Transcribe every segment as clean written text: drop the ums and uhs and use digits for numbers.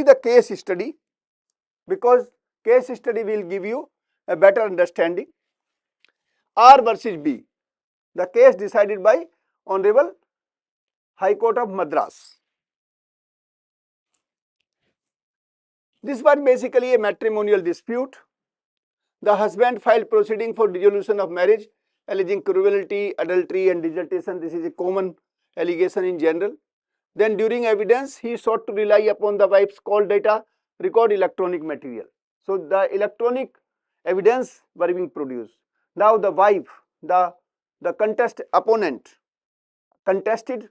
the case study, because case study will give you a better understanding. R versus B, the case decided by Honorable High Court of Madras. This was basically a matrimonial dispute. The husband filed proceeding for dissolution of marriage, alleging cruelty, adultery and desertion. This is a common allegation in general. Then during evidence, he sought to rely upon the wife's call data, record electronic material. So the electronic evidence were being produced. Now the wife, the opponent contested.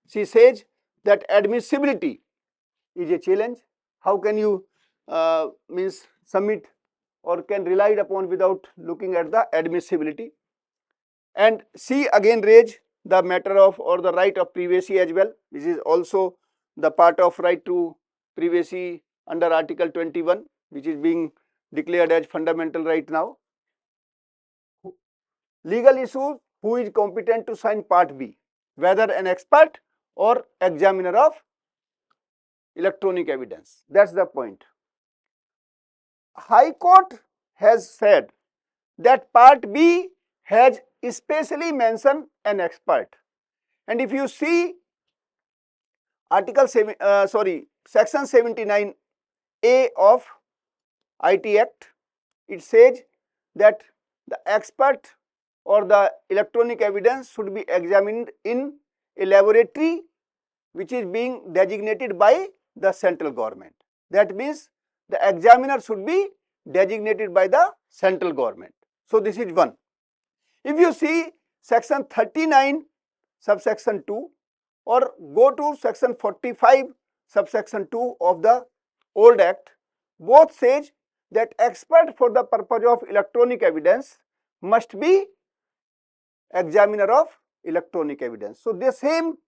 She says that admissibility is a challenge. How can you submit or can relied upon without looking at the admissibility? And she again raised the matter of or the right of privacy as well. This is also the part of right to privacy under Article 21, which is being declared as fundamental right now. Legal issues: who is competent to sign Part B, whether an expert or examiner of electronic evidence. That's the point. High Court has said that Part B has especially mentioned an expert, and if you see Section 79A of IT Act, it says that the expert or the electronic evidence should be examined in a laboratory which is being designated by the central government. That means the examiner should be designated by the central government. So this is one. If you see Section 39 subsection 2 or go to Section 45 subsection 2 of the old Act, both says that expert for the purpose of electronic evidence must be examiner of electronic evidence. So the same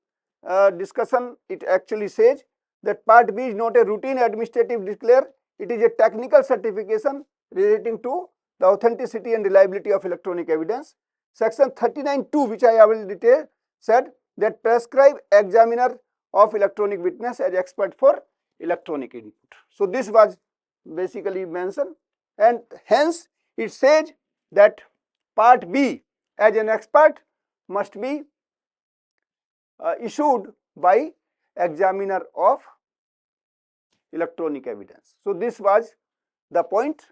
discussion, it actually says that Part B is not a routine administrative declare, it is a technical certification relating to the authenticity and reliability of electronic evidence. Section 39(2), which I will detail, said that prescribe examiner of electronic witness as expert for electronic input. So this was basically mentioned, and hence it says that Part B as an expert must be issued by examiner of electronic evidence. So this was the point.